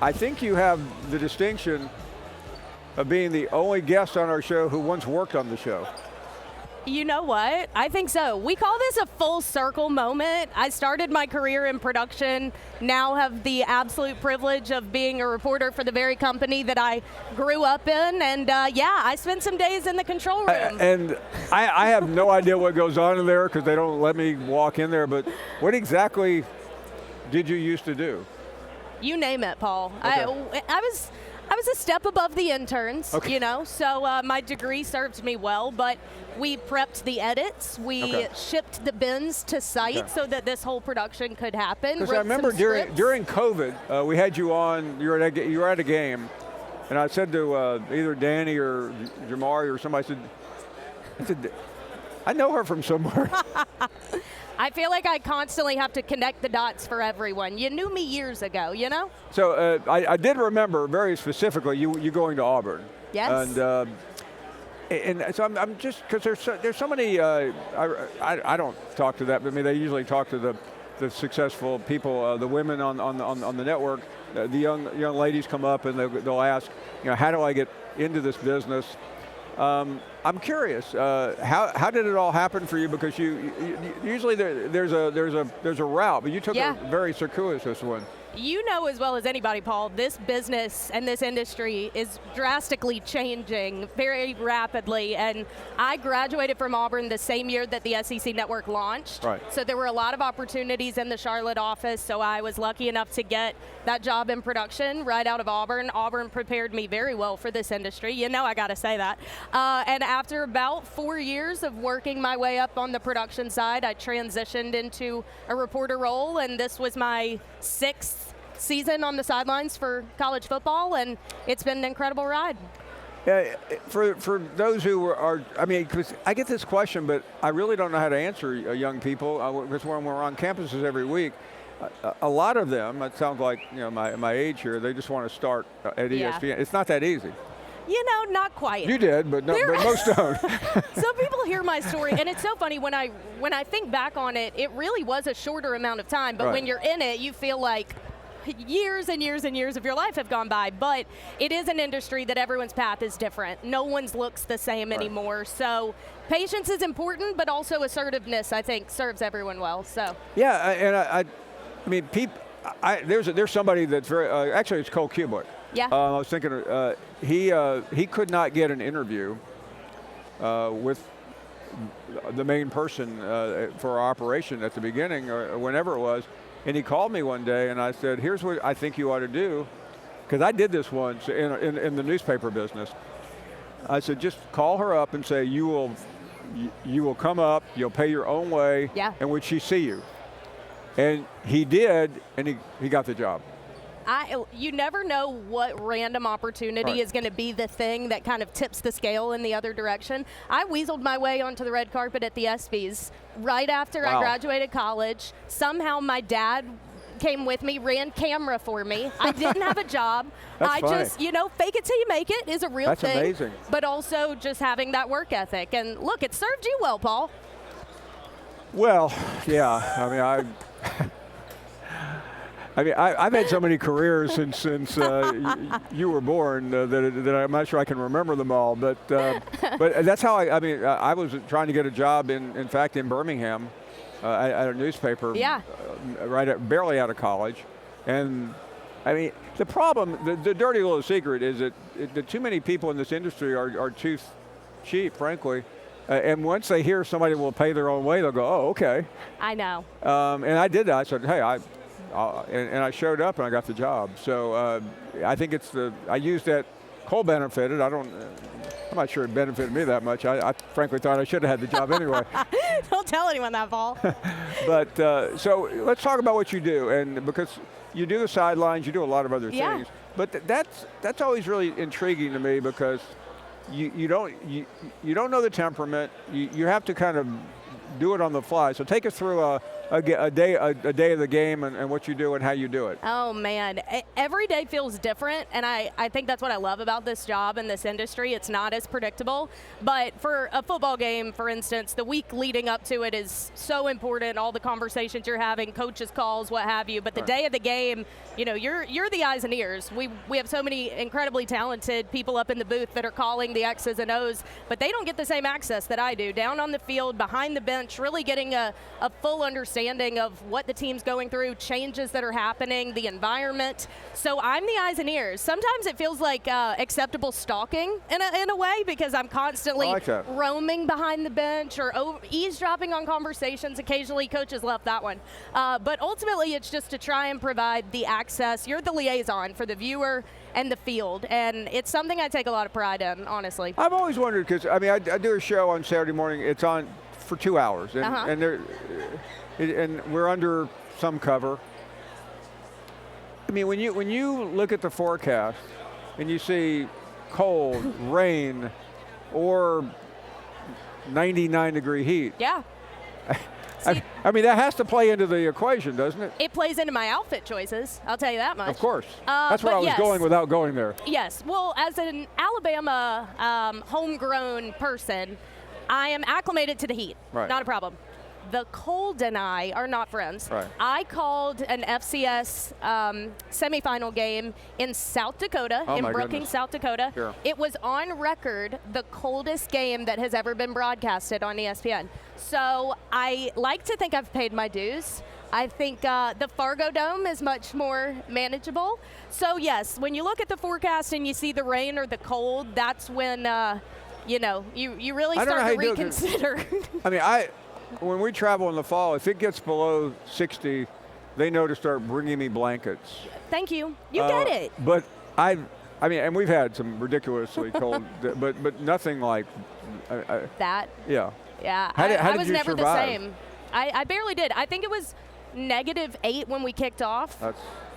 I think you have the distinction of being the only guest on our show who once worked on the show. You know what? I think so. We call this a full circle moment. I started my career in production, now have the absolute privilege of being a reporter for the very company that I grew up in. And yeah, I spent some days in the control room. And I have no idea what goes on in there because they don't let me walk in there. But what exactly did you used to do? You name it, Paul. Okay. I was a step above the interns, okay. you know, so my degree served me well, but we prepped the edits, we shipped the bins to site so that this whole production could happen. Because I remember during COVID, we had you on, you were at a game, and I said to either Danny or Jamari or somebody, I said, I know her from somewhere. I feel like I constantly have to connect the dots for everyone. You knew me years ago, you know? So I did remember very specifically you going to Auburn. Yes. And so I'm just, because there's so many, I don't talk to that, but I mean, they usually talk to the successful people, the women on the network. The young ladies come up and they'll ask, how do I get into this business? I'm curious, how did it all happen for you? Because you usually there's a route, but you took a very circuitous one. You know as well as anybody, Paul, this business and this industry is drastically changing very rapidly. And I graduated from Auburn the same year that the SEC Network launched. Right. So there were a lot of opportunities in the Charlotte office. So I was lucky enough to get that job in production right out of Auburn. Auburn prepared me very well for this industry. You know I got to say that. And after about 4 years of working my way up on the production side, I transitioned into a reporter role. And this was my 6th season on the sidelines for college football, and it's been an incredible ride. For those who are, I mean, because I get this question, but I really don't know how to answer young people. Because when we're on campuses every week, a lot of them, it sounds like my age here, they just want to start at ESPN. It's not that easy. Not quite. You did, but most don't. Some people hear my story, and it's so funny when I think back on it. It really was a shorter amount of time, but when you're in it, you feel like years and years and years of your life have gone by. But it is an industry that everyone's path is different. No one's looks the same anymore. So patience is important, but also assertiveness, I think, serves everyone well. So yeah, and I mean, there's somebody that's very actually it's Cole Cubic. Yeah. I was thinking he could not get an interview with the main person for our operation at the beginning or whenever it was. And he called me one day, and I said, here's what I think you ought to do, because I did this once in the newspaper business. I said, just call her up and say, you will come up, you'll pay your own way, and would she see you? And he did, and he got the job. You never know what random opportunity is going to be the thing that kind of tips the scale in the other direction. I weaseled my way onto the red carpet at the ESPYs right after I graduated college. Somehow my dad came with me, ran camera for me. I didn't have a job. That's funny. Just, fake it till you make it is a real thing. That's amazing. But also just having that work ethic. And look, it served you well, Paul. Well, yeah. I mean, I've had so many careers since you were born that I'm not sure I can remember them all. But that's how I was trying to get a job in fact in Birmingham at a newspaper. Yeah. Barely out of college, and I mean the problem, the dirty little secret is that too many people in this industry are too cheap, frankly. And once they hear somebody will pay their own way, they'll go, oh, okay. I know. And I did that. I said, hey, and I showed up and I got the job. So I think I used that. Cole benefited. I'm not sure it benefited me that much. I frankly thought I should have had the job anyway. Don't tell anyone that, Paul. But so let's talk about what you do, and because you do the sidelines, you do a lot of other things. But that's always really intriguing to me because you don't know the temperament. You have to kind of do it on the fly. So take us through a day of the game and what you do and how you do it? Oh, man. Every day feels different, and I think that's what I love about this job and this industry. It's not as predictable. But for a football game, for instance, the week leading up to it is so important, all the conversations you're having, coaches' calls, what have you. But the day of the game, you know, you're the eyes and ears. We have so many incredibly talented people up in the booth that are calling the X's and O's, but they don't get the same access that I do. Down on the field, behind the bench, really getting a full understanding of what the team's going through, changes that are happening, the environment. So I'm the eyes and ears. Sometimes it feels like acceptable stalking in a way, because I'm constantly roaming behind the bench or eavesdropping on conversations. Occasionally, coaches left that one. But ultimately, it's just to try and provide the access. You're the liaison for the viewer and the field, and it's something I take a lot of pride in, honestly. I've always wondered, because I mean, I do a show on Saturday morning. It's on for 2 hours, and and we're under some cover. I mean, when you look at the forecast and you see cold, rain, or 99-degree heat. Yeah. I mean, that has to play into the equation, doesn't it? It plays into my outfit choices, I'll tell you that much. Of course. That's where I was going without going there. Yes. Well, as an Alabama homegrown person, I am acclimated to the heat. Right. Not a problem. The cold and I are not friends. Right. I called an FCS semifinal game in South Dakota, in Brookings, South Dakota. Sure. It was on record the coldest game that has ever been broadcasted on ESPN. So I like to think I've paid my dues. I think the Fargo Dome is much more manageable. So yes, when you look at the forecast and you see the rain or the cold, that's when you really start to reconsider. I mean, when we travel in the fall, if it gets below 60, they know to start bringing me blankets. Thank you. You get it. But I mean, and we've had some ridiculously cold, but nothing like that. Yeah. Yeah. How I did was you never survive? the same. I barely did. I think it was -8 when we kicked off.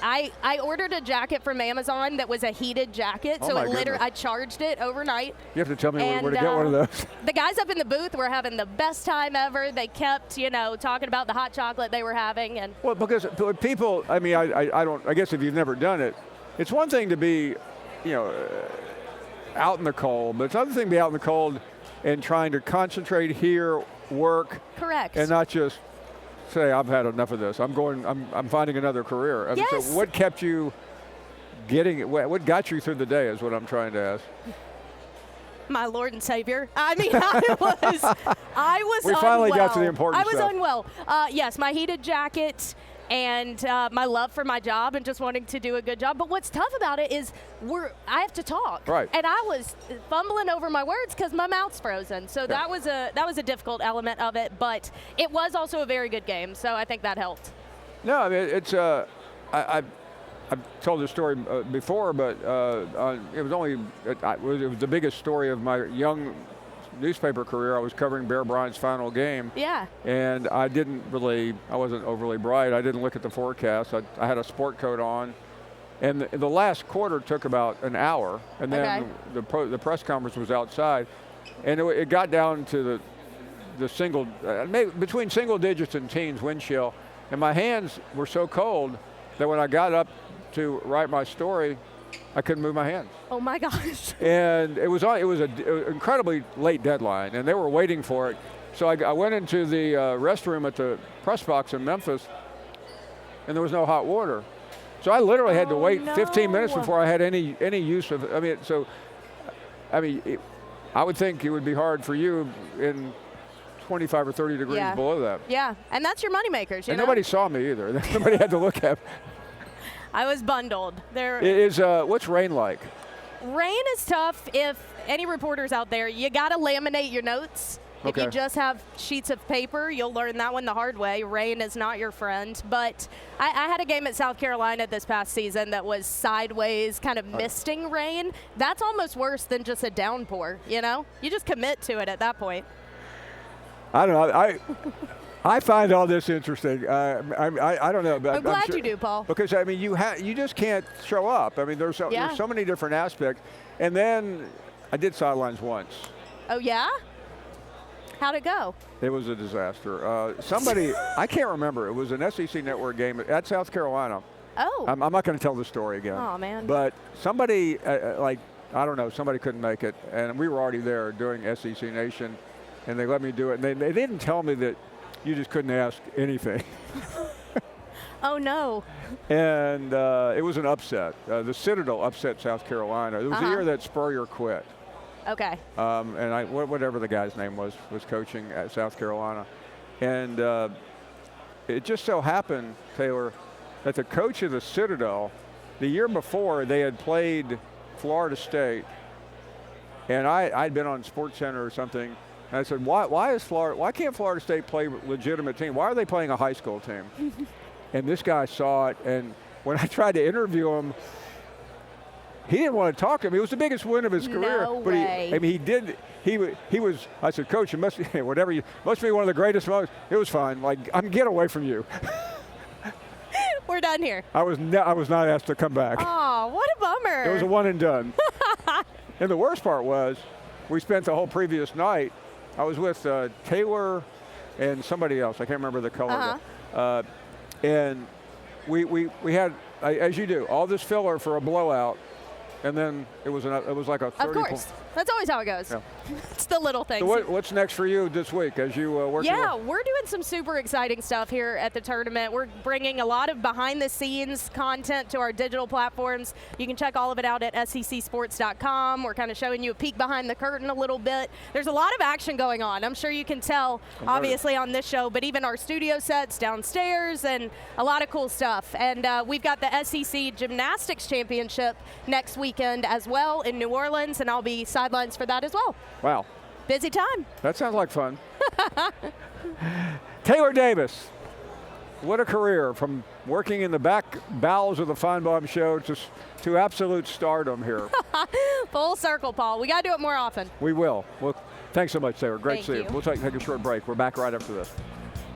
I ordered a jacket from Amazon that was a heated jacket, so I charged it overnight. You have to tell me where to get one of those. The guys up in the booth were having the best time ever. They kept, talking about the hot chocolate they were having, and well, because people, I mean, I guess if you've never done it, it's one thing to be, out in the cold, but it's another thing to be out in the cold and trying to concentrate here, work, correct, and not just say, I've had enough of this. I'm finding another career. I mean, yes. So what kept you what got you through the day is what I'm trying to ask. My Lord and Savior. I mean, I was we finally got to the important stuff. I was unwell. Yes, my heated jacket and my love for my job and just wanting to do a good job. But what's tough about it is I have to talk. Right. And I was fumbling over my words because my mouth's frozen. So that was a difficult element of it. But it was also a very good game. So I think that helped. No, I mean, it's I've told this story before, but it was the biggest story of my young newspaper career. I was covering Bear Bryant's final game. Yeah. And I wasn't overly bright. I didn't look at the forecast. I had a sport coat on. And the last quarter took about an hour. And then the press conference was outside. And it got down to the single, maybe between single digits and teens wind chill. And my hands were so cold that when I got up to write my story, I couldn't move my hands. Oh my gosh! And it was an incredibly late deadline, and they were waiting for it. So I went into the restroom at the press box in Memphis, and there was no hot water. So I literally had to wait 15 minutes before I had any use of. I mean, I would think it would be hard for you in 25 or 30 degrees below that. Yeah, and that's your moneymakers. And nobody saw me either. Nobody had to look at me. I was bundled. What's rain like? Rain is tough. If any reporters out there, you got to laminate your notes. Okay. If you just have sheets of paper, you'll learn that one the hard way. Rain is not your friend. But I had a game at South Carolina this past season that was sideways, kind of misting rain. That's almost worse than just a downpour, You just commit to it at that point. I don't know. I find all this interesting. I don't know. But I'm glad you do, Paul. Because, I mean, you just can't show up. I mean, there's so many different aspects. And then I did sidelines once. Oh, yeah? How'd it go? It was a disaster. Somebody, I can't remember, it was an SEC Network game at South Carolina. Oh. I'm not going to tell the story again. Oh, man. But somebody, I don't know, somebody couldn't make it, and we were already there doing SEC Nation, and they let me do it. And they didn't tell me that you just couldn't ask anything. Oh, no. And it was an upset. The Citadel upset South Carolina. It was the year that Spurrier quit. Okay. And whatever the guy's name was coaching at South Carolina. And it just so happened, Taylor, that the coach of the Citadel, the year before, they had played Florida State. And I'd been on SportsCenter or something. And I said, why can't Florida State play a legitimate team? Why are they playing a high school team? And this guy saw it, and when I tried to interview him, he didn't want to talk to me. It was the biggest win of his career. No but way. he did. He was. I said, Coach, it must be whatever. Must be one of the greatest moments. It was fine. Like, get away from you. We're done here. I was not asked to come back. Oh, what a bummer. It was a one and done. And the worst part was, we spent the whole previous night. I was with Taylor and somebody else. I can't remember the color. And we had, as you do, all this filler for a blowout, and then it was like a 30 Of course. That's always how it goes. Yeah. It's the little things. So what's next for you this week as you work? Yeah, we're doing some super exciting stuff here at the tournament. We're bringing a lot of behind-the-scenes content to our digital platforms. You can check all of it out at secsports.com. We're kind of showing you a peek behind the curtain a little bit. There's a lot of action going on. I'm sure you can tell, obviously, on this show, but even our studio sets downstairs and a lot of cool stuff. And we've got the SEC Gymnastics Championship next weekend as well in New Orleans, and I'll be sidelines for that as well. Wow. Busy time. That sounds like fun. Taylor Davis, what a career, from working in the back bowels of the Finebaum Show to absolute stardom here. Full circle, Paul. We got to do it more often. We will. Well, thanks so much, Taylor. Great to see you. Thank you. We'll take a short break. We're back right after this.